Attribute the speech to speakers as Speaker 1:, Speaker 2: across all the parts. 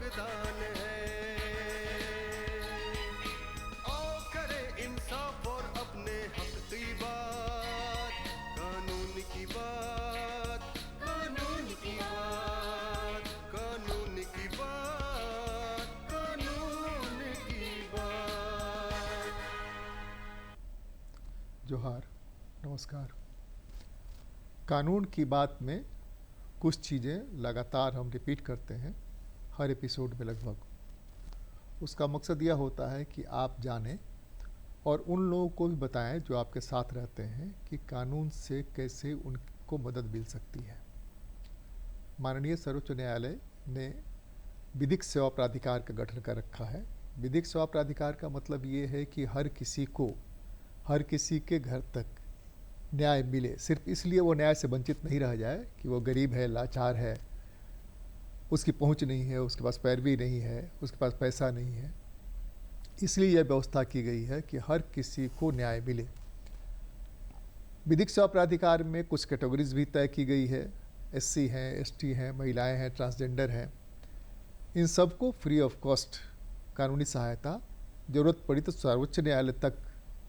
Speaker 1: वरदान है। आओ करे इंसाफ और अपने हक की बात, कानून की बात, कानून की बात, कानून की बात, कानून की बात।
Speaker 2: जोहार, नमस्कार। कानून की बात में कुछ चीज़ें लगातार हम रिपीट करते हैं हर एपिसोड में लगभग। उसका मकसद यह होता है कि आप जानें और उन लोगों को भी बताएं जो आपके साथ रहते हैं कि कानून से कैसे उनको मदद मिल सकती है। माननीय सर्वोच्च न्यायालय ने विधिक सेवा प्राधिकार का गठन कर रखा है। विधिक सेवा प्राधिकार का मतलब ये है कि हर किसी के घर तक न्याय मिले। सिर्फ इसलिए वो न्याय से वंचित नहीं रह जाए कि वो गरीब है, लाचार है, उसकी पहुंच नहीं है, उसके पास पैरवी नहीं है, उसके पास पैसा नहीं है। इसलिए यह व्यवस्था की गई है कि हर किसी को न्याय मिले। विधिक सेवा प्राधिकार में कुछ कैटेगरीज भी तय की गई है। एससी हैं, एसटी हैं, महिलाएं हैं, ट्रांसजेंडर हैं। इन सबको फ्री ऑफ कॉस्ट कानूनी सहायता ज़रूरत पड़ी तो सर्वोच्च न्यायालय तक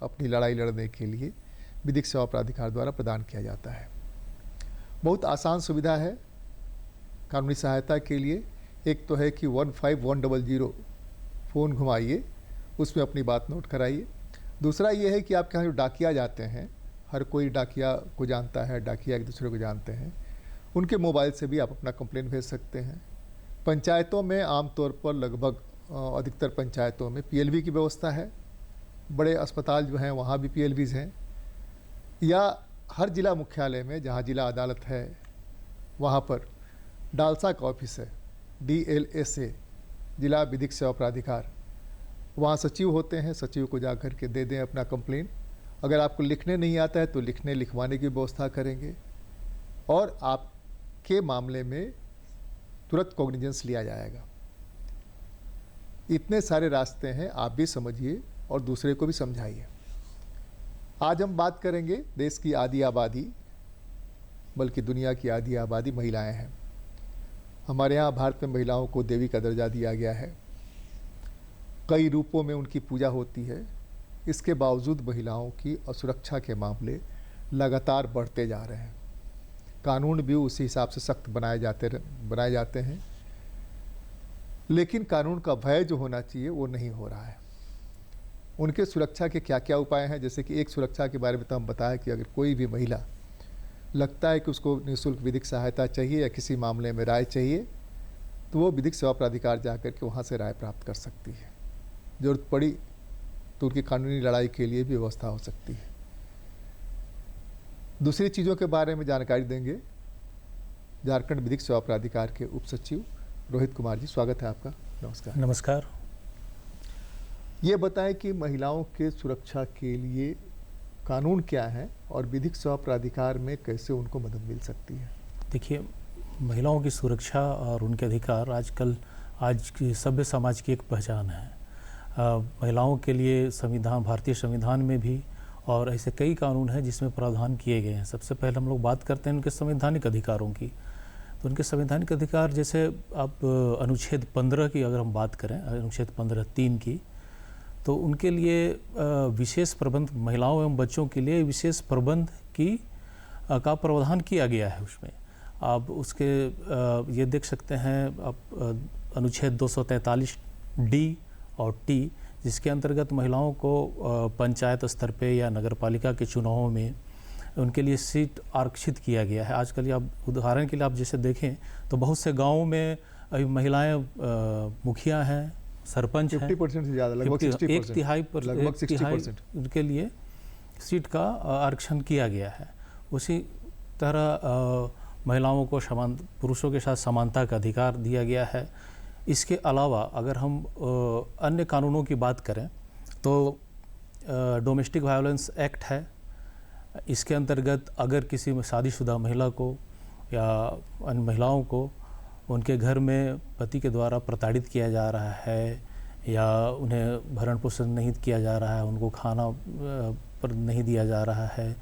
Speaker 2: अपनी लड़ाई लड़ने के लिए विधिक सेवा प्राधिकार द्वारा प्रदान किया जाता है। बहुत आसान सुविधा है कानूनी सहायता के लिए। एक तो है कि 15100 फ़ोन घुमाइए, उसमें अपनी बात नोट कराइए। दूसरा ये है कि आपके यहाँ जो डाकिया जाते हैं, हर कोई डाकिया को जानता है, डाकिया एक दूसरे को जानते हैं, उनके मोबाइल से भी आप अपना कंप्लेंट भेज सकते हैं। पंचायतों में आमतौर पर लगभग अधिकतर पंचायतों में पीएलवी की व्यवस्था है। बड़े अस्पताल जो हैं वहाँ भी पीएलवीज़ हैं, या हर जिला मुख्यालय में जहाँ जिला अदालत है वहाँ पर डालसा का ऑफिस है, DLSA, जिला विधिक सेवा प्राधिकार। वहाँ सचिव होते हैं, सचिव को जा कर के दे दें अपना कंप्लेंट। अगर आपको लिखने नहीं आता है तो लिखवाने की व्यवस्था करेंगे और आपके मामले में तुरंत कॉग्निजेंस लिया जाएगा। इतने सारे रास्ते हैं, आप भी समझिए और दूसरे को भी समझाइए। आज हम बात करेंगे देश की आधी आबादी, बल्कि दुनिया की आधी आबादी महिलाएं हैं। हमारे यहाँ भारत में महिलाओं को देवी का दर्जा दिया गया है। कई रूपों में उनकी पूजा होती है। इसके बावजूद महिलाओं की असुरक्षा के मामले लगातार बढ़ते जा रहे हैं। कानून भी उसी हिसाब से सख्त बनाए जाते हैं, लेकिन कानून का भय जो होना चाहिए वो नहीं हो रहा है। उनके सुरक्षा के क्या क्या उपाय हैं, जैसे कि एक सुरक्षा के बारे में तो हम बताया कि अगर कोई भी महिला लगता है कि उसको निःशुल्क विधिक सहायता चाहिए या किसी मामले में राय चाहिए, तो वो विधिक सेवा प्राधिकार जाकर के वहाँ से राय प्राप्त कर सकती है। ज़रूरत पड़ी तो उनकी कानूनी लड़ाई के लिए भी व्यवस्था हो सकती है। दूसरी चीज़ों के बारे में जानकारी देंगे झारखंड विधिक सेवा प्राधिकार के उप सचिव रोहित कुमार जी। स्वागत है आपका। नमस्कार।
Speaker 3: नमस्कार।
Speaker 2: ये बताएं कि महिलाओं के सुरक्षा के लिए कानून क्या है और विधिक सेवा प्राधिकार में कैसे उनको मदद मिल सकती है।
Speaker 3: देखिए, महिलाओं की सुरक्षा और उनके अधिकार आज की सभ्य समाज की एक पहचान है। महिलाओं के लिए संविधान, भारतीय संविधान में भी और ऐसे कई कानून हैं जिसमें प्रावधान किए गए हैं। सबसे पहले हम लोग बात करते हैं उनके संवैधानिक अधिकारों की। तो उनके संवैधानिक अधिकार, जैसे आप अनुच्छेद 15 की अगर हम बात करें, अनुच्छेद 15(3) की, तो उनके लिए विशेष प्रबंध, महिलाओं एवं बच्चों के लिए विशेष प्रबंध का प्रावधान किया गया है। उसमें आप उसके ये देख सकते हैं आप अनुच्छेद 243D और T, जिसके अंतर्गत महिलाओं को पंचायत स्तर पे या नगरपालिका के चुनावों में उनके लिए सीट आरक्षित किया गया है। आजकल आप उदाहरण के लिए आप जैसे देखें तो बहुत से गाँवों में अभी महिलाएं मुखिया हैं, सरपंच हैं।
Speaker 2: 50% से ज़्यादा, लगभग 60%,
Speaker 3: एक तिहाई उनके लिए सीट का आरक्षण किया गया है। उसी तरह महिलाओं को पुरुषों के साथ समानता का अधिकार दिया गया है। इसके अलावा अगर हम अन्य कानूनों की बात करें तो डोमेस्टिक वायलेंस एक्ट है। इसके अंतर्गत अगर किसी शादीशुदा महिला को या अन्य महिलाओं को उनके घर में पति के द्वारा प्रताड़ित किया जा रहा है या उन्हें भरण पोषण नहीं किया जा रहा है, उनको खाना पर नहीं दिया जा रहा है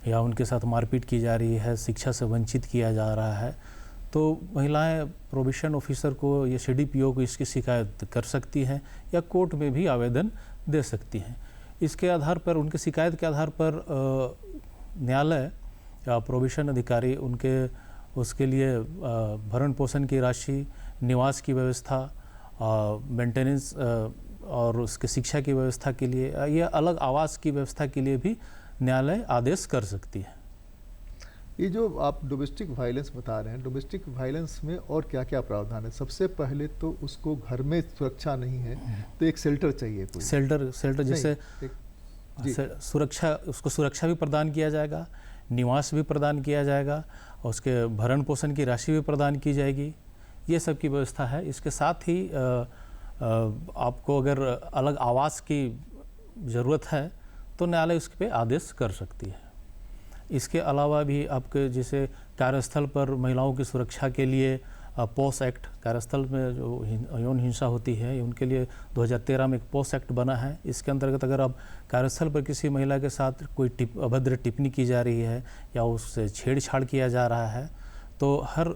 Speaker 3: या उनके साथ मारपीट की जा रही है, शिक्षा से वंचित किया जा रहा है, तो महिलाएं प्रोबेशन ऑफिसर को या सीडीपीओ को इसकी शिकायत कर सकती हैं या कोर्ट में भी आवेदन दे सकती हैं। इसके आधार पर, उनके शिकायत के आधार पर न्यायालय या प्रोबेशन अधिकारी उसके लिए भरण पोषण की राशि, निवास की व्यवस्था, मेंटेनेंस और उसके शिक्षा की व्यवस्था के लिए या अलग आवास की व्यवस्था के लिए भी न्यायालय आदेश कर सकती है।
Speaker 2: ये जो आप डोमेस्टिक वायलेंस बता रहे हैं, डोमेस्टिक वायलेंस में और क्या क्या प्रावधान है? सबसे पहले तो उसको घर में सुरक्षा नहीं है तो एक शेल्टर चाहिए कोई।
Speaker 3: शेल्टर जैसे उसको सुरक्षा भी प्रदान किया जाएगा, निवास भी प्रदान किया जाएगा, और उसके भरण पोषण की राशि भी प्रदान की जाएगी, ये सब की व्यवस्था है। इसके साथ ही आपको अगर अलग आवास की ज़रूरत है तो न्यायालय उसके पे आदेश कर सकती है। इसके अलावा भी आपके जैसे कार्यस्थल पर महिलाओं की सुरक्षा के लिए पोस एक्ट, कार्यस्थल में जो यौन हिंसा होती है उनके लिए 2013 में एक पोस एक्ट बना है। इसके अंतर्गत अगर अब कार्यस्थल पर किसी महिला के साथ कोई अभद्र टिप्पणी की जा रही है या उससे छेड़छाड़ किया जा रहा है तो हर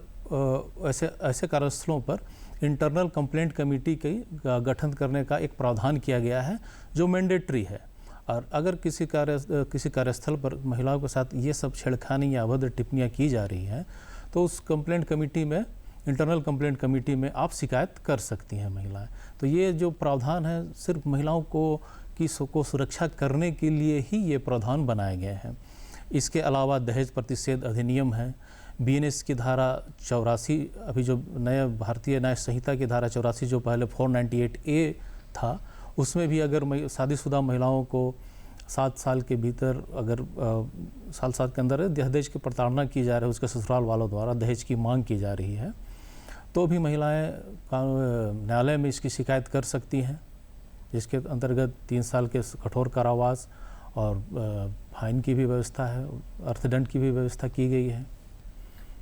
Speaker 3: ऐसे कार्यस्थलों पर इंटरनल कंप्लेंट कमेटी का गठन करने का एक प्रावधान किया गया है जो मैंडेटरी है। और अगर किसी कार्यस्थल पर महिलाओं के साथ ये सब छेड़खानी या अभद्र टिप्पणियाँ की जा रही हैं तो उस कंप्लेंट कमेटी में, इंटरनल कंप्लेंट कमेटी में आप शिकायत कर सकती हैं महिलाएं। तो ये जो प्रावधान है सिर्फ महिलाओं को सुरक्षा करने के लिए ही ये प्रावधान बनाए गए हैं। इसके अलावा दहेज प्रतिषेध अधिनियम है, बीएनएस की धारा 84, अभी जो नया भारतीय न्याय संहिता की धारा 84 जो पहले 498A था, उसमें भी अगर शादीशुदा महिलाओं को 7 साल के भीतर अगर साल के अंदर दहेज की प्रताड़ना की जा रही है, उसके ससुराल वालों द्वारा दहेज की मांग की जा रही है, तो भी महिलाएं न्यायालय में इसकी शिकायत कर सकती हैं, जिसके अंतर्गत 3 साल के कठोर कारावास और फाइन की भी व्यवस्था है, अर्थदंड की भी व्यवस्था की गई है।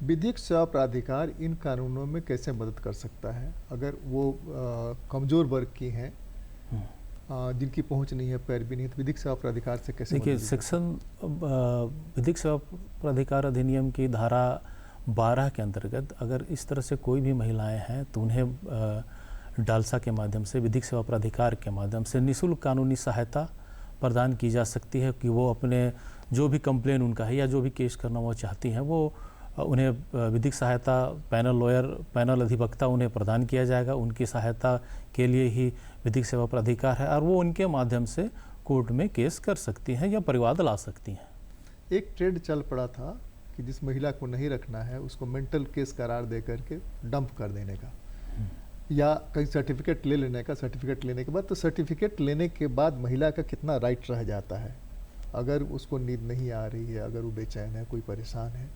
Speaker 2: विधिक सेवा प्राधिकार इन कानूनों में कैसे मदद कर सकता है अगर वो कमज़ोर वर्ग की हैं, जिनकी पहुंच नहीं है, पैरवी नहीं, तो विधिक सेवा प्राधिकार से कैसे?
Speaker 3: देखिए, विधिक सेवा प्राधिकार अधिनियम की धारा 12 के अंतर्गत अगर इस तरह से कोई भी महिलाएं हैं तो उन्हें डालसा के माध्यम से, विधिक सेवा प्राधिकार के माध्यम से निःशुल्क कानूनी सहायता प्रदान की जा सकती है कि वो अपने जो भी कंप्लेन उनका है या जो भी केस करना वो चाहती हैं, वो उन्हें विधिक सहायता पैनल अधिवक्ता उन्हें प्रदान किया जाएगा। उनकी सहायता के लिए ही विधिक सेवा प्राधिकार है और वो उनके माध्यम से कोर्ट में केस कर सकती हैं या परिवाद ला सकती हैं।
Speaker 2: एक ट्रेंड चल पड़ा था कि जिस महिला को नहीं रखना है उसको मेंटल केस करार दे करके डंप कर देने का, या कहीं सर्टिफिकेट ले लेने का। सर्टिफिकेट लेने के बाद, तो सर्टिफिकेट लेने के बाद महिला का कितना राइट रह जाता है? अगर उसको नींद नहीं आ रही है, अगर वो बेचैन है, कोई परेशान है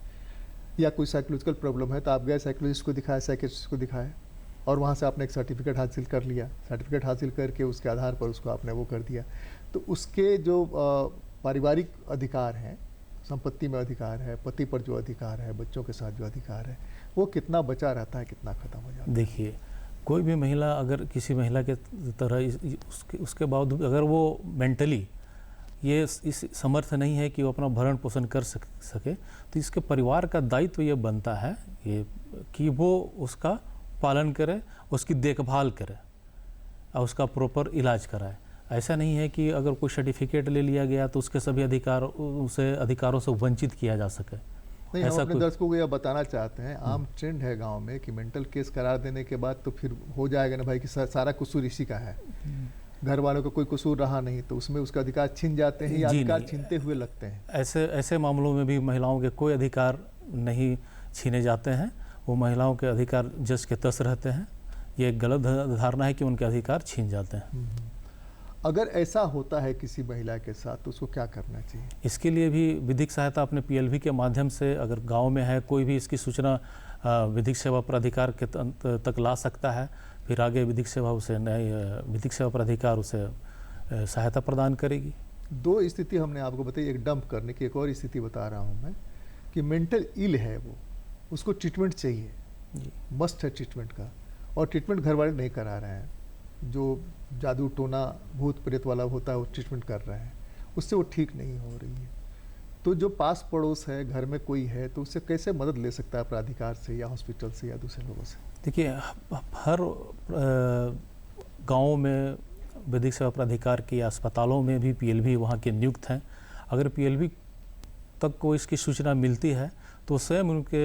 Speaker 2: या कोई साइकोलॉजिकल प्रॉब्लम है, तो आप गए साइकोलॉजिस्ट को दिखाए, साइकियाट्रिस्ट को दिखाए और वहाँ से आपने एक सर्टिफिकेट हासिल कर लिया। सर्टिफिकेट हासिल करके उसके आधार पर उसको आपने वो कर दिया, तो उसके जो पारिवारिक अधिकार हैं, संपत्ति में अधिकार है, पति पर जो अधिकार है, बच्चों के साथ जो अधिकार है, वो कितना बचा रहता है, कितना ख़त्म हो जाता है?
Speaker 3: देखिए, कोई भी महिला अगर किसी महिला के तरह उसके बावजूद अगर वो मेंटली ये इस समर्थ नहीं है कि वो अपना भरण पोषण कर सके, तो इसके परिवार का दायित्व ये बनता है ये कि वो उसका पालन करे, उसकी देखभाल करे और उसका प्रॉपर इलाज कराए। ऐसा नहीं है कि अगर कोई सर्टिफिकेट ले लिया गया तो उसके सभी अधिकारों से वंचित किया जा सके।
Speaker 2: नहीं, हम अपने दर्शकों को यह बताना चाहते हैं, आम ट्रेंड है गांव में कि मेंटल केस करार देने के बाद तो फिर हो जाएगा ना भाई कि सारा कसूर इसी का है, घर वालों का कोई कसूर रहा नहीं, तो उसमें उसका अधिकार छीन जाते हैं या अधिकार छीनते हुए लगते हैं।
Speaker 3: ऐसे मामलों में भी महिलाओं के कोई अधिकार नहीं छीने जाते हैं, वो महिलाओं के अधिकार जस के तस रहते हैं। ये एक गलत धारणा है कि उनके अधिकार छीन जाते हैं।
Speaker 2: अगर ऐसा होता है किसी महिला के साथ तो उसको क्या करना चाहिए?
Speaker 3: इसके लिए भी विधिक सहायता अपने पीएलवी के माध्यम से, अगर गांव में है कोई भी, इसकी सूचना विधिक सेवा प्राधिकार के तक ला सकता है। फिर आगे विधिक सेवा प्राधिकार उसे सहायता प्रदान करेगी।
Speaker 2: 2 स्थिति हमने आपको बताई, एक डंप करने की, एक और स्थिति बता रहा हूँ मैं कि मेंटल इल है वो, उसको ट्रीटमेंट चाहिए, मस्ट है ट्रीटमेंट का, और ट्रीटमेंट घर वाले नहीं करा रहे हैं। जो जादू टोना भूत प्रेत वाला होता है वो ट्रीटमेंट कर रहे हैं, उससे वो ठीक नहीं हो रही है। तो जो पास पड़ोस है, घर में कोई है, तो उससे कैसे मदद ले सकता है प्राधिकार से या हॉस्पिटल से या दूसरे लोगों से?
Speaker 3: देखिए, हर गाँव में विधिक सेवा प्राधिकार के अस्पतालों में भी पीएलबी वहाँ के नियुक्त हैं। अगर पीएलबी तक को इसकी सूचना मिलती है तो स्वयं उनके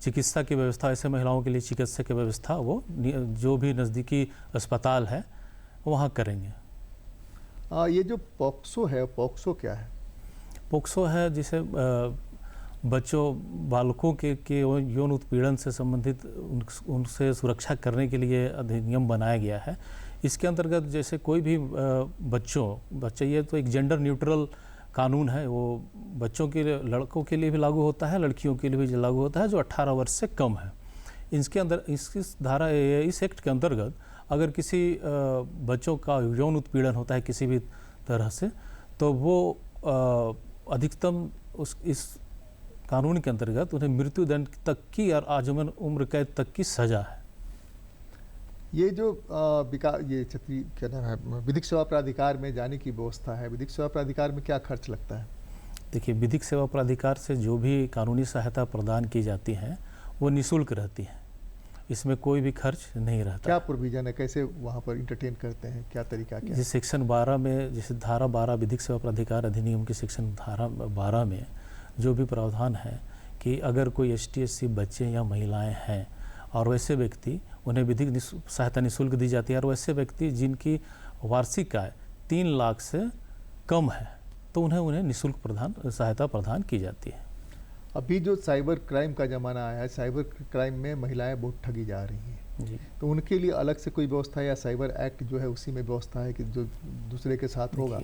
Speaker 3: चिकित्सा की व्यवस्था, ऐसे महिलाओं के लिए चिकित्सा की व्यवस्था वो जो भी नज़दीकी अस्पताल है वहाँ करेंगे।
Speaker 2: ये जो पॉक्सो है, पॉक्सो क्या है?
Speaker 3: पोक्सो है जिसे बच्चों, बालकों के यौन उत्पीड़न से संबंधित उनसे सुरक्षा करने के लिए अधिनियम बनाया गया है। इसके अंतर्गत जैसे कोई भी बच्चे, ये तो एक जेंडर न्यूट्रल कानून है, वो बच्चों के लिए, लड़कों के लिए भी लागू होता है, लड़कियों के लिए भी लागू होता है जो 18 वर्ष से कम है। इसके अंदर इस एक्ट के अंतर्गत अगर किसी बच्चों का यौन उत्पीड़न होता है किसी भी तरह से, तो वो अधिकतम इस कानून के अंतर्गत उन्हें मृत्युदंड तक की और आजीवन उम्र कैद तक की सज़ा है।
Speaker 2: ये जो ये छत्री क्या नाम है, विधिक सेवा प्राधिकार में जाने की व्यवस्था है, विधिक सेवा प्राधिकार में क्या खर्च लगता है?
Speaker 3: देखिए, विधिक सेवा प्राधिकार से जो भी कानूनी सहायता प्रदान की जाती है वो निःशुल्क रहती है, इसमें कोई भी खर्च नहीं रहता।
Speaker 2: क्या प्रोविजन है, कैसे वहाँ पर इंटरटेन करते हैं, क्या तरीका क्या है?
Speaker 3: जिस सेक्शन 12 में, जैसे धारा 12 विधिक सेवा प्राधिकार अधिनियम के सेक्शन धारा 12 में जो भी प्रावधान है कि अगर कोई ST/SC बच्चे या महिलाएं हैं और वैसे व्यक्ति, उन्हें विधिक सहायता निःशुल्क दी जाती है, और वैसे व्यक्ति जिनकी वार्षिक आय 3 लाख से कम है तो उन्हें निःशुल्क सहायता प्रदान की जाती है।
Speaker 2: अभी जो साइबर क्राइम का ज़माना आया है, साइबर क्राइम में महिलाएं बहुत ठगी जा रही हैं
Speaker 3: जी।
Speaker 2: तो उनके लिए अलग से कोई व्यवस्था, या साइबर एक्ट जो है उसी में व्यवस्था है कि जो दूसरे के साथ होगा?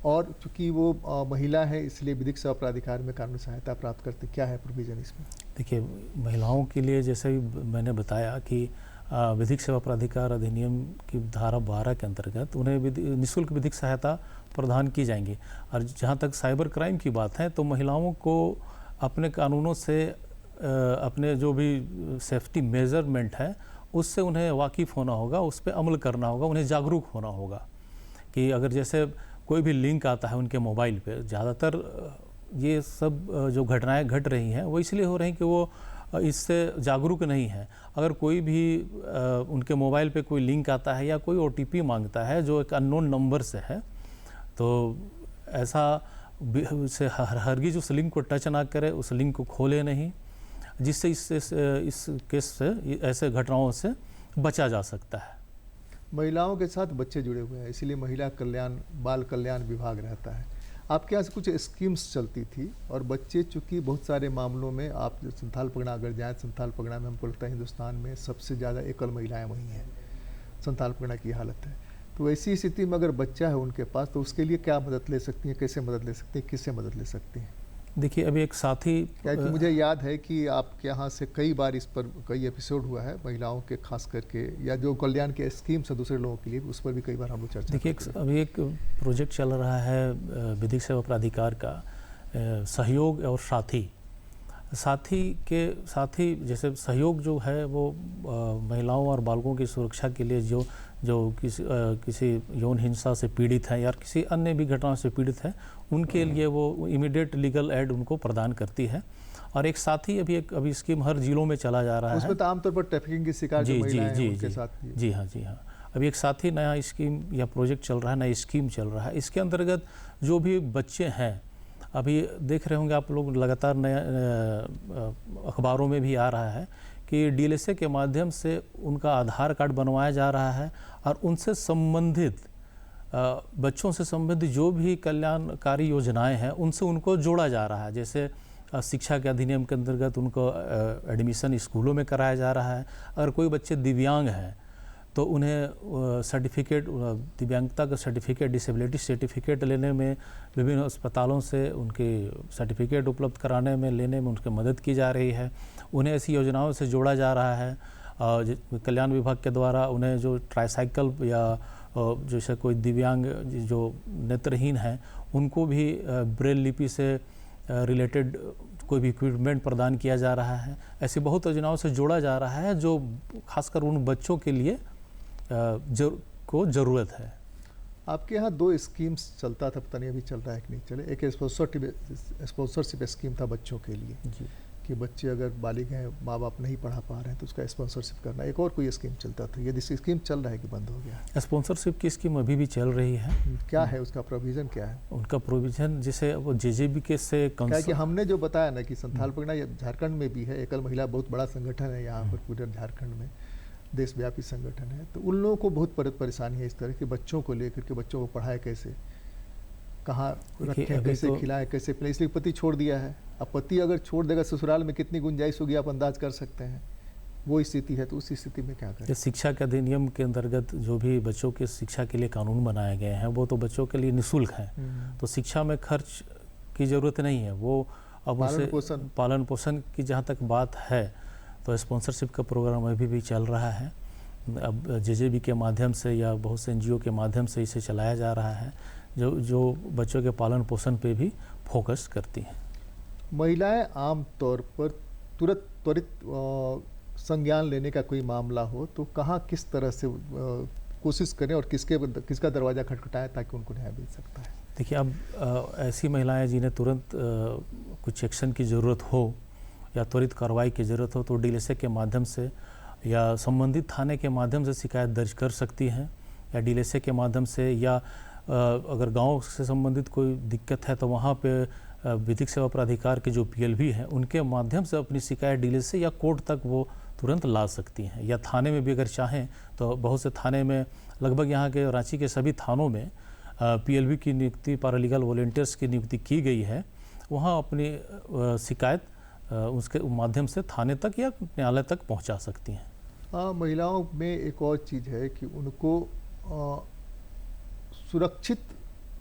Speaker 2: और चूंकि वो महिला है इसलिए विधिक सेवा प्राधिकार में कानूनी सहायता प्राप्त करते, क्या है प्रोविजन इसमें?
Speaker 3: देखिए, महिलाओं के लिए जैसे भी मैंने बताया कि विधिक सेवा प्राधिकार अधिनियम की धारा 12 के अंतर्गत उन्हें निःशुल्क विधिक सहायता प्रदान की जाएंगी। और जहाँ तक साइबर क्राइम की बात है तो महिलाओं को अपने कानूनों से, अपने जो भी सेफ्टी मेजरमेंट है उससे उन्हें वाकिफ़ होना होगा, उस पर अमल करना होगा, उन्हें जागरूक होना होगा कि अगर जैसे कोई भी लिंक आता है उनके मोबाइल पे, ज़्यादातर ये सब जो घटनाएं घट रही हैं वो इसलिए हो रही हैं कि वो इससे जागरूक नहीं है। अगर कोई भी उनके मोबाइल पे कोई लिंक आता है या कोई OTP मांगता है जो एक अननोन नंबर से है, तो ऐसा से हरगिज़ उस लिंक को टच ना करे, उस लिंक को खोले नहीं, जिससे इस केस से, ऐसे घटनाओं से बचा जा सकता है।
Speaker 2: महिलाओं के साथ बच्चे जुड़े हुए हैं, इसीलिए महिला कल्याण, बाल कल्याण विभाग रहता है। आपके यहाँ से कुछ स्कीम्स चलती थी, और बच्चे चूँकि बहुत सारे मामलों में, आप संथाल परगना अगर जाएँ, संथाल परगना में हमको लगता है हिंदुस्तान में सबसे ज़्यादा एकल महिलाएं वहीं हैं, संथाल परगना की हालत है। तो ऐसी स्थिति में अगर बच्चा है उनके पास, तो उसके लिए क्या मदद ले सकती हैं, कैसे मदद ले सकती हैं, किससे मदद ले सकती हैं?
Speaker 3: देखिए, अभी एक साथी,
Speaker 2: क्या कि मुझे याद है कि आपके यहाँ से कई बार इस पर कई एपिसोड हुआ है, महिलाओं के खास करके, या जो कल्याण के स्कीम्स है दूसरे लोगों के लिए, उस पर भी कई बार हम लोग चर्चा।
Speaker 3: देखिए, अभी एक प्रोजेक्ट चल रहा है विधिक सेवा प्राधिकार का, सहयोग और साथी जैसे सहयोग जो है वो महिलाओं और बालकों की सुरक्षा के लिए जो किसी यौन हिंसा से पीड़ित हैं या किसी अन्य भी घटनाओं से पीड़ित हैं, उनके लिए वो इमीडिएट लीगल एड उनको प्रदान करती है। और एक साथी अभी स्कीम हर जिलों में चला जा रहा है।
Speaker 2: उसमें तो आमतौर पर ट्रैफिकिंग की शिकार जो महिलाएं हैं उनके साथ।
Speaker 3: जी हाँ। अभी एक साथी नया स्कीम या प्रोजेक्ट चल रहा है, नया स्कीम चल रहा है। इसके अंतर्गत जो भी बच्चे हैं, अभी देख रहे होंगे आप लोग, लगातार नया अखबारों में भी आ रहा है कि DLSA के माध्यम से उनका आधार कार्ड बनवाया जा रहा है, और उनसे संबंधित बच्चों से संबंधित जो भी कल्याणकारी योजनाएं हैं उनसे उनको जोड़ा जा रहा है। जैसे शिक्षा के अधिनियम के अंतर्गत उनको एडमिशन स्कूलों में कराया जा रहा है। अगर कोई बच्चे दिव्यांग हैं तो उन्हें सर्टिफिकेट, दिव्यांगता का सर्टिफिकेट, डिसेबिलिटी सर्टिफिकेट लेने में, विभिन्न अस्पतालों से उनके सर्टिफिकेट उपलब्ध कराने में, लेने में उनकी मदद की जा रही है। उन्हें ऐसी योजनाओं से जोड़ा जा रहा है। कल्याण विभाग के द्वारा उन्हें जो ट्राईसाइकिल या जैसे कोई दिव्यांग जो नेत्रहीन हैं उनको भी ब्रेल लिपि से रिलेटेड कोई भी इक्विपमेंट प्रदान किया जा रहा है। ऐसी बहुत योजनाओं से जोड़ा जा रहा है जो खासकर उन बच्चों के लिए को ज़रूरत है।
Speaker 2: आपके यहाँ 2 स्कीम्स चलता था, पता नहीं अभी चल रहा है कि नहीं चले। एक स्पॉन्सरशिप स्कीम था बच्चों के लिए
Speaker 3: जी।
Speaker 2: कि बच्चे अगर बालिग हैं, माँ बाप नहीं पढ़ा पा रहे हैं तो उसका स्पॉन्सरशिप करना। एक और कोई स्कीम चलता था, ये स्कीम चल रहा है कि बंद हो गया?
Speaker 3: स्पॉन्सरशिप की स्कीम अभी भी चल रही है।
Speaker 2: क्या है उसका प्रोविज़न, क्या है
Speaker 3: उनका प्रोविज़न? जैसे वो जेजेबी के से
Speaker 2: क्या है कि हमने जो बताया ना कि संथाल परगना झारखंड में भी है, एकल महिला बहुत बड़ा संगठन है यहाँ पर पूरे झारखंड में, देशव्यापी संगठन है। तो उन लोगों को बहुत परेशानी है इस तरह के बच्चों को लेकर के। बच्चों को पढ़ाए कैसे, कहाँ
Speaker 3: देखिए,
Speaker 2: रखें,
Speaker 3: अभी
Speaker 2: कैसे
Speaker 3: तो
Speaker 2: खिलाएं, कैसे पिलाएं, इसलिए पति छोड़ दिया है। अब पति अगर छोड़ देगा ससुराल में कितनी गुंजाइश होगी आप अंदाज कर सकते हैं। वो स्थिति है, तो उस स्थिति में क्या करें?
Speaker 3: ये शिक्षा के अधिनियम के अंतर्गत जो भी बच्चों के शिक्षा के लिए कानून बनाए गए हैं वो तो बच्चों के लिए निःशुल्क हैं। तो शिक्षा में खर्च की ज़रूरत नहीं है। वो अब उसे पालन पोषण की जहाँ तक बात है तो स्पॉन्सरशिप का प्रोग्राम अभी भी चल रहा है। अब जेजेबी के माध्यम से या बहुत से एनजीओ के माध्यम से इसे चलाया जा रहा है, जो बच्चों के पालन पोषण पे भी फोकस करती हैं।
Speaker 2: महिलाएं आम तौर पर त्वरित संज्ञान लेने का कोई मामला हो तो कहाँ किस तरह से कोशिश करें और किसका दरवाज़ा खटखटाएं ताकि उनको न्याय मिल सकता है?
Speaker 3: देखिए, अब ऐसी महिलाएं जिन्हें तुरंत कुछ एक्शन की ज़रूरत हो या त्वरित कार्रवाई की ज़रूरत हो तो डीएलएसए के माध्यम से या संबंधित थाने के माध्यम से शिकायत दर्ज कर सकती हैं, या डीएलएसए के माध्यम से, या अगर गांव से संबंधित कोई दिक्कत है तो वहाँ पे विधिक सेवा प्राधिकार के जो पीएलवी हैं उनके माध्यम से अपनी शिकायत डीएलएसए या कोर्ट तक वो तुरंत ला सकती हैं। या थाने में भी अगर चाहें तो बहुत से थाने में, लगभग यहाँ के रांची के सभी थानों में पीएलवी की नियुक्ति, पैरालीगल वॉलंटियर्स की नियुक्ति की गई है। वहाँ अपनी शिकायत उसके माध्यम से थाने तक या न्यायालय तक पहुँचा सकती हैं।
Speaker 2: महिलाओं में एक और चीज़ है कि उनको सुरक्षित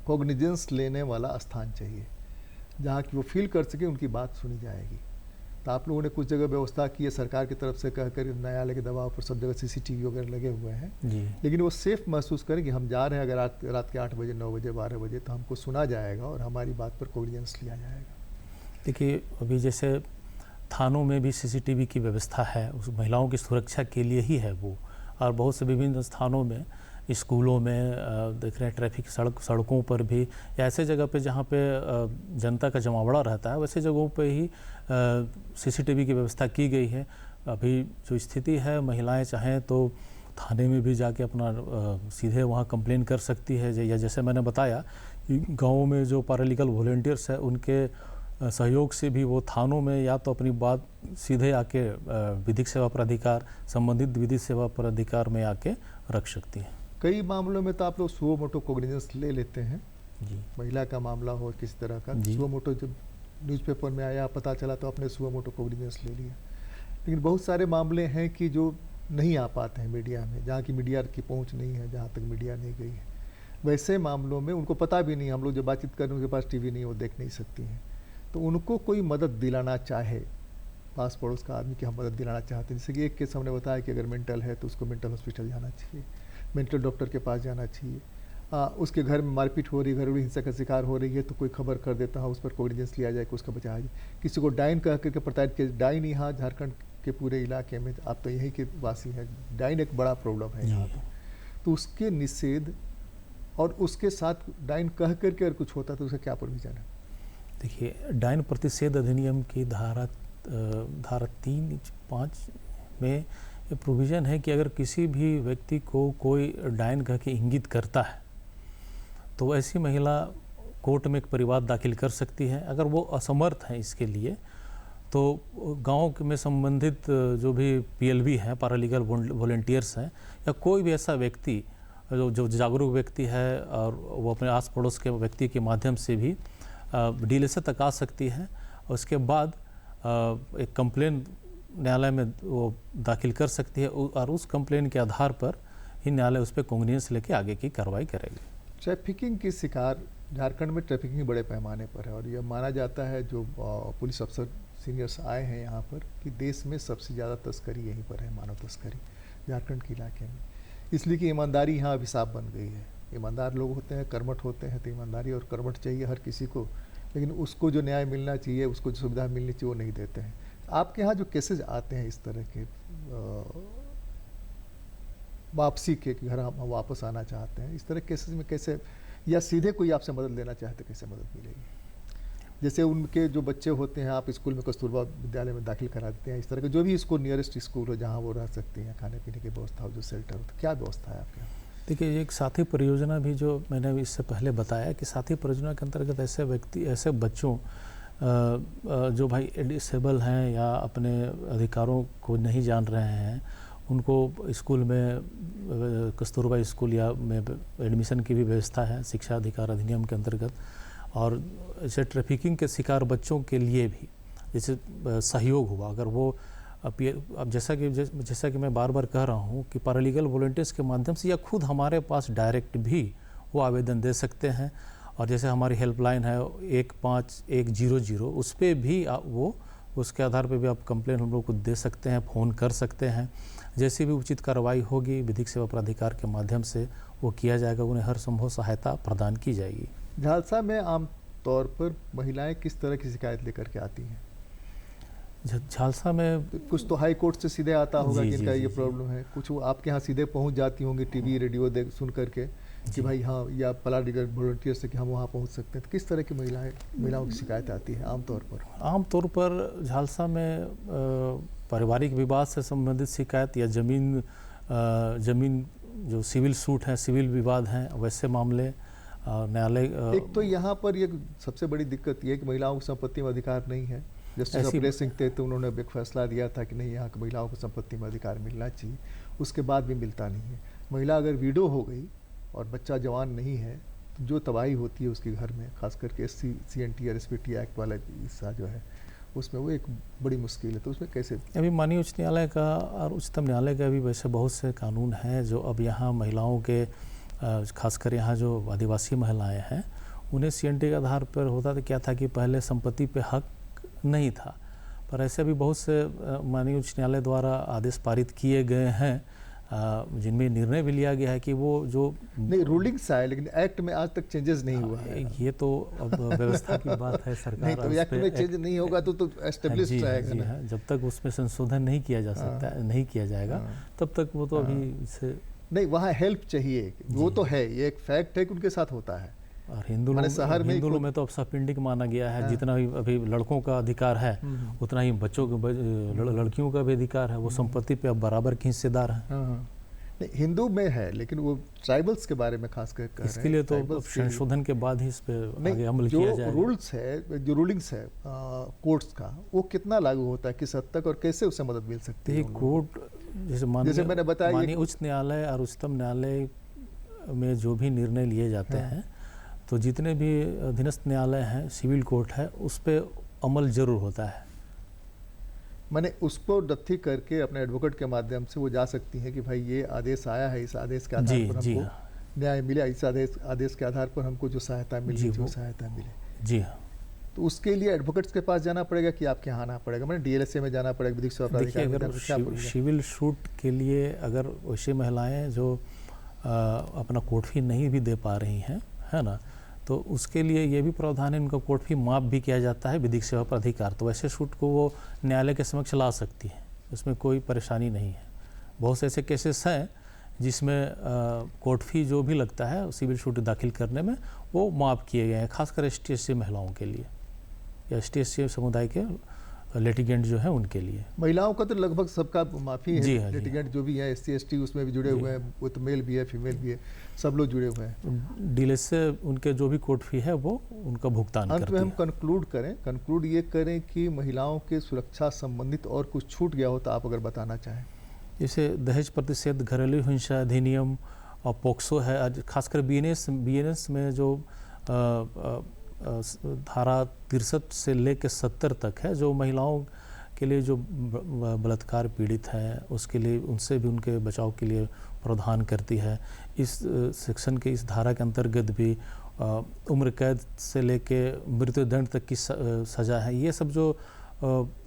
Speaker 2: कॉग्निजेंस लेने वाला स्थान चाहिए जहाँ की वो फील कर सके उनकी बात सुनी जाएगी। तो आप लोगों ने कुछ जगह व्यवस्था की है सरकार की तरफ से, कहकर न्यायालय के दबाव पर सब जगह सीसीटीवी वगैरह लगे हुए हैं
Speaker 3: जी।
Speaker 2: लेकिन वो सेफ महसूस करें कि हम जा रहे हैं अगर रात के 8 बजे 9 बजे 12 बजे तो हमको सुना जाएगा और हमारी बात पर कॉग्निजेंस लिया जाएगा।
Speaker 3: देखिए, अभी जैसे थानों में भी सीसीटीवी की व्यवस्था है, उस महिलाओं की सुरक्षा के लिए ही है वो। और बहुत से विभिन्न स्थानों में, स्कूलों में देख रहे हैं, ट्रैफिक सड़कों पर भी, या ऐसे जगह पे जहाँ पे जनता का जमावड़ा रहता है वैसे जगहों पे ही सीसीटीवी की व्यवस्था की गई है। अभी जो स्थिति है, महिलाएं चाहें तो थाने में भी जाके अपना सीधे वहाँ कंप्लेन कर सकती है। या जैसे मैंने बताया कि गाँव में जो पैरालीगल वॉलंटियर्स हैं उनके सहयोग से भी वो थानों में या तो अपनी बात सीधे आके विधिक सेवा प्राधिकार, संबंधित विधिक सेवा प्राधिकार में आके रख सकती है।
Speaker 2: कई मामलों में तो आप लोग सुओ मोटो कॉग्निजेंस ले लेते हैं
Speaker 3: जी।
Speaker 2: महिला का मामला हो किसी तरह का, सुओ मोटो जब न्यूज़पेपर में आया पता चला तो आपने सुओ मोटो कॉग्निजेंस ले लिया। लेकिन बहुत सारे मामले हैं कि जो नहीं आ पाते हैं मीडिया में, जहाँ की मीडिया की पहुँच नहीं है, जहाँ तक मीडिया नहीं गई है, वैसे मामलों में उनको पता भी नहीं, हम लोग जब बातचीत कर रहे हैं उनके पास टीवी नहीं, वो देख नहीं सकती हैं। तो उनको कोई मदद दिलाना चाहे, पास पड़ोस का आदमी की हम मदद दिलाना चाहते हैं। जैसे कि एक केस हमने बताया कि अगर मेंटल है तो उसको मेंटल हॉस्पिटल जाना चाहिए, मेंटल डॉक्टर के पास जाना चाहिए। उसके घर में मारपीट हो रही, घरेलू हिंसा का शिकार हो रही है तो कोई खबर कर देता है, उस पर कॉग्निजेंस लिया जाए कि उसका बचाया जाए। किसी को डाइन कह करके प्रताड़ित किया, डाइन यहाँ झारखंड के पूरे इलाके में, आप तो यहीं के वासी हैं, डाइन एक बड़ा प्रॉब्लम है यहाँ पर। तो उसके निषेध और उसके साथ डाइन कह करके अगर कुछ होता तो उसका क्या प्रोविजन है?
Speaker 3: देखिए, डायन प्रतिषेध अधिनियम की धारा 3(5) में ये प्रोविज़न है कि अगर किसी भी व्यक्ति को कोई डायन कह के इंगित करता है तो ऐसी महिला कोर्ट में एक परिवाद दाखिल कर सकती है। अगर वो असमर्थ हैं इसके लिए तो गांव में संबंधित जो भी पीएलवी हैं, पैरालीगल वॉलंटियर्स हैं, या कोई भी ऐसा व्यक्ति जो जागरूक व्यक्ति है और वो अपने आस पड़ोस के व्यक्ति के माध्यम से भी डीएलएसए तक आ सकती है। उसके बाद एक कंप्लेन न्यायालय में वो दाखिल कर सकती है और उस कंप्लेन के आधार पर ही न्यायालय उस पर कॉग्निजेंस लेके आगे की कार्रवाई करेगी।
Speaker 2: ट्रैफिकिंग की शिकार झारखंड में ट्रैफिकिंग बड़े पैमाने पर है और यह माना जाता है जो पुलिस अफसर सीनियर्स आए हैं यहाँ पर कि देश में सबसे ज़्यादा तस्करी यहीं पर है, मानव तस्करी झारखंड के इलाके में। इसलिए कि ईमानदारी यहाँ अभिशाप बन गई है। ईमानदार लोग होते हैं, कर्मठ होते हैं, तो ईमानदारी और कर्मठ चाहिए हर किसी को, लेकिन उसको जो न्याय मिलना चाहिए, उसको जो सुविधा मिलनी चाहिए वो नहीं देते हैं। आपके यहाँ जो केसेज आते हैं इस तरह के वापसी के कि घर हम वापस आना चाहते हैं, इस तरह केसेस में कैसे, या सीधे कोई आपसे मदद लेना चाहते कैसे मदद मिलेगी? जैसे उनके जो बच्चे होते हैं आप स्कूल में कस्तूरबा विद्यालय में दाखिल करा देते हैं, इस तरह के जो भी इसको नियरेस्ट स्कूल हो जहाँ वो रह सकती हैं, खाने पीने की व्यवस्था हो, जो शेल्टर हो, तो क्या व्यवस्था है आपके यहाँ?
Speaker 3: देखिए, एक साथी परियोजना भी जो मैंने भी इससे पहले बताया कि साथी परियोजना के अंतर्गत ऐसे व्यक्ति, ऐसे बच्चों जो भाई डिसेबल हैं या अपने अधिकारों को नहीं जान रहे हैं, उनको स्कूल में कस्तूरबा स्कूल या में एडमिशन की भी व्यवस्था है शिक्षा अधिकार अधिनियम के अंतर्गत। और ऐसे ट्रैफिकिंग के शिकार बच्चों के लिए भी जैसे सहयोग हुआ, अगर वो अब जैसा कि मैं बार बार कह रहा हूँ कि पैरालीगल वॉलंटियर्स के माध्यम से या खुद हमारे पास डायरेक्ट भी वो आवेदन दे सकते हैं। और जैसे हमारी हेल्पलाइन है 15100, उस पर भी वो उसके आधार पे भी आप कंप्लेन हम लोग को दे सकते हैं, फ़ोन कर सकते हैं। जैसी भी उचित कार्रवाई होगी विधिक सेवा प्राधिकार के माध्यम से वो किया जाएगा, उन्हें हर संभव सहायता प्रदान की जाएगी।
Speaker 2: झालसा में आम तौर पर महिलाएं किस तरह की शिकायत लेकर के आती हैं?
Speaker 3: झालसा में
Speaker 2: कुछ तो हाई कोर्ट से सीधे आता होगा
Speaker 3: जी,
Speaker 2: कि इनका
Speaker 3: जी,
Speaker 2: ये
Speaker 3: जी,
Speaker 2: प्रॉब्लम है, कुछ वो आपके यहाँ सीधे पहुँच जाती होंगी टीवी रेडियो देख सुन करके कि भाई हाँ, या पैरालीगल वॉलंटियर से कि हम वहाँ पहुँच सकते हैं। तो किस तरह की महिलाओं की शिकायत आती है आमतौर पर?
Speaker 3: आमतौर पर झालसा में पारिवारिक विवाद से संबंधित शिकायत या जमीन जो सिविल सूट है, सिविल विवाद हैं, वैसे मामले न्यायालय।
Speaker 2: एक तो यहाँ पर ये सबसे बड़ी दिक्कत ये है कि महिलाओं को संपत्ति में अधिकार नहीं है। जस्टिस अपरेश सिंह थे तो उन्होंने एक फैसला दिया था कि नहीं, यहाँ की महिलाओं को संपत्ति में अधिकार मिलना चाहिए, उसके बाद भी मिलता नहीं है। महिला अगर विडो हो गई और बच्चा जवान नहीं है तो जो तबाही होती है उसके घर में, खास करके SC/CNT या SPT एक्ट वाला हिस्सा जो है उसमें, वो एक बड़ी मुश्किल है। तो उसमें कैसे?
Speaker 3: अभी माननीय उच्च न्यायालय का और उच्चतम न्यायालय का भी वैसे बहुत से कानून हैं जो अब यहाँ महिलाओं के, खासकर यहाँ जो आदिवासी महिलाएं हैं उन्हें CNT के आधार पर होता था, क्या था कि पहले संपत्ति पे हक नहीं था, पर ऐसे भी बहुत से माननीय उच्च न्यायालय द्वारा आदेश पारित किए गए हैं जिनमें निर्णय भी लिया गया है कि वो जो
Speaker 2: नहीं, रूलिंग्स आए लेकिन एक्ट में आज तक चेंजेस नहीं हुआ है।
Speaker 3: ये तो अब व्यवस्था की बात है, सरकार
Speaker 2: नहीं तो एक्ट में चेंज नहीं होगा तो एस्टेब्लिश रहेगा ना।
Speaker 3: जब तक उसमें संशोधन नहीं किया जा सकता, नहीं किया जाएगा, तब तक वो तो अभी से
Speaker 2: नहीं, वहाँ हेल्प चाहिए, वो तो है, ये एक फैक्ट है कि उनके साथ होता है।
Speaker 3: और हिंदू लोग में तो अब सपिंडिक माना गया है। जितना भी अभी लड़कों का अधिकार है उतना ही बच्चों लड़कियों का भी अधिकार है, वो संपत्ति पे अब बराबर के हिस्सेदार हैं।
Speaker 2: नहीं, हिंदू में है लेकिन वो ट्राइबल्स के बारे में खास कर
Speaker 3: इसके लिए तो संशोधन के बाद ही इस पे आगे अमल किया जाएगा।
Speaker 2: रूल्स है, जो रूलिंग्स है कोर्ट्स का, वो कितना लागू होता है, किस हद तक, और कैसे उसे मदद मिल सकती है?
Speaker 3: कोर्ट जैसे मैंने बताया, माननीय उच्च न्यायालय और उच्चतम न्यायालय में जो भी निर्णय लिए जाते हैं, तो जितने भी अधीनस्थ न्यायालय हैं, सिविल कोर्ट है, उस पर अमल जरूर होता है।
Speaker 2: मैंने उसको रद्दी करके अपने एडवोकेट के माध्यम से वो जा सकती हैं कि भाई ये आदेश आया है, इस आदेश के आधार पर हमको न्याय मिला, इस आदेश के आधार पर हमको जो सहायता मिली, जो सहायता मिले।
Speaker 3: जी हाँ।
Speaker 2: तो उसके लिए एडवोकेट्स के पास जाना पड़ेगा कि आपके यहाँ आना पड़ेगा? मैंने DLSA में जाना पड़ेगा, विधिक सेवा प्राधिकार में?
Speaker 3: अगर सिविल सूट के लिए अगर वैसी महिलाएं जो अपना कोर्ट फी नहीं भी दे पा रही हैं, है ना, तो उसके लिए ये भी प्रावधान है, उनका कोर्ट फी माफ़ भी किया जाता है विधिक सेवा प्राधिकार। तो वैसे सूट को वो न्यायालय के समक्ष ला सकती है, उसमें कोई परेशानी नहीं है। बहुत से ऐसे केसेस हैं जिसमें कोर्ट फी जो भी लगता है सिविल सूट दाखिल करने में, वो माफ़ किए गए हैं, खासकर ST/SC महिलाओं के लिए या ST/SC समुदाय के लिटिगेंट जो है उनके लिए।
Speaker 2: महिलाओं का तो लगभग सबका माफ़ी है।
Speaker 3: जी हाँ,
Speaker 2: लिटिगेंट जो भी है SC/ST उसमें भी जुड़े हुए हैं, वो तो मेल भी है, फीमेल भी है, सब लोग जुड़े हुए हैं।
Speaker 3: DLS से उनके जो भी कोर्ट फी है वो उनका भुगतान करती है।
Speaker 2: अंत में हम कंक्लूड ये करें कि महिलाओं के सुरक्षा संबंधित और कुछ छूट गया हो तो आप अगर बताना चाहें।
Speaker 3: जैसे दहेज प्रतिषेध, घरेलू हिंसा अधिनियम और पोक्सो है, खासकर BNS में जो धारा 63 से लेकर 70 तक है, जो महिलाओं के लिए जो बलात्कार पीड़ित हैं उसके लिए, उनसे भी उनके बचाव के लिए प्रावधान करती है। इस सेक्शन के इस धारा के अंतर्गत भी उम्र कैद से लेके मृत्युदंड तक की सज़ा है। ये सब जो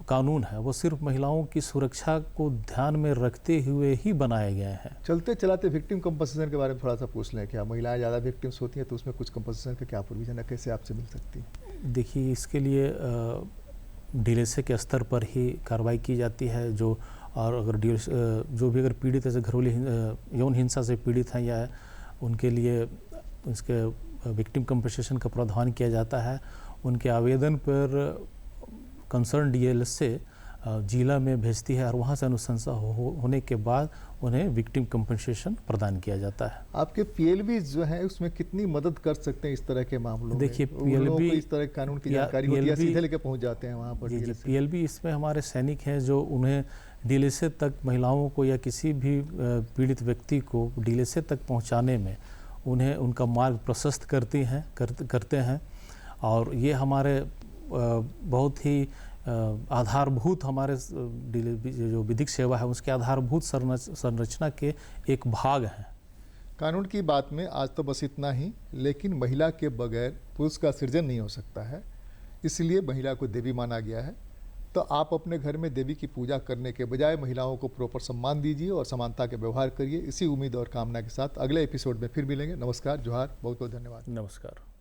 Speaker 3: कानून है वो सिर्फ महिलाओं की सुरक्षा को ध्यान में रखते हुए ही बनाए गए हैं।
Speaker 2: चलते चलाते विक्टिम कंपनसेशन के बारे में थोड़ा सा पूछ लें, क्या महिलाएं ज़्यादा विक्टिम्स होती हैं तो उसमें कुछ कंपनसेशन का क्या प्रोविजन है, कैसे आपसे मिल सकती है?
Speaker 3: देखिए, इसके लिए DLSA के स्तर पर ही कार्रवाई की जाती है, जो और अगर जो भी अगर पीड़ित ऐसे घरेलू यौन हिंसा से पीड़ित हैं या उनके लिए इसके विक्टिम कंपनसेशन का प्रावधान किया जाता है, उनके आवेदन पर कंसर्न डीएलएस से जिला में भेजती है और वहाँ से अनुशंसा होने के बाद उन्हें विक्टिम कंपनसेशन प्रदान किया जाता है।
Speaker 2: आपके पीएलबी जो है उसमें कितनी मदद कर सकते हैं इस तरह के मामलों
Speaker 3: देखिए,
Speaker 2: में? पीएलबी इस तरह के कानून की जानकारी होती है, सीधे लेके पहुंच जाते हैं वहाँ पर?
Speaker 3: जी, पीएलबी इसमें हमारे सैनिक हैं जो उन्हें डीएलएसए तक महिलाओं को या किसी भी पीड़ित व्यक्ति को डीएलएसए तक पहुँचाने में उन्हें उनका मार्ग प्रशस्त करते हैं और ये हमारे बहुत ही आधारभूत हमारे जो विधिक सेवा है उसके आधारभूत संरचना के एक भाग हैं।
Speaker 2: कानून की बात में आज तो बस इतना ही, लेकिन महिला के बगैर पुरुष का सृजन नहीं हो सकता है, इसलिए महिला को देवी माना गया है। तो आप अपने घर में देवी की पूजा करने के बजाय महिलाओं को प्रॉपर सम्मान दीजिए और समानता के व्यवहार करिए। इसी उम्मीद और कामना के साथ अगले एपिसोड में फिर मिलेंगे। नमस्कार, जोहार, बहुत बहुत धन्यवाद।
Speaker 3: नमस्कार।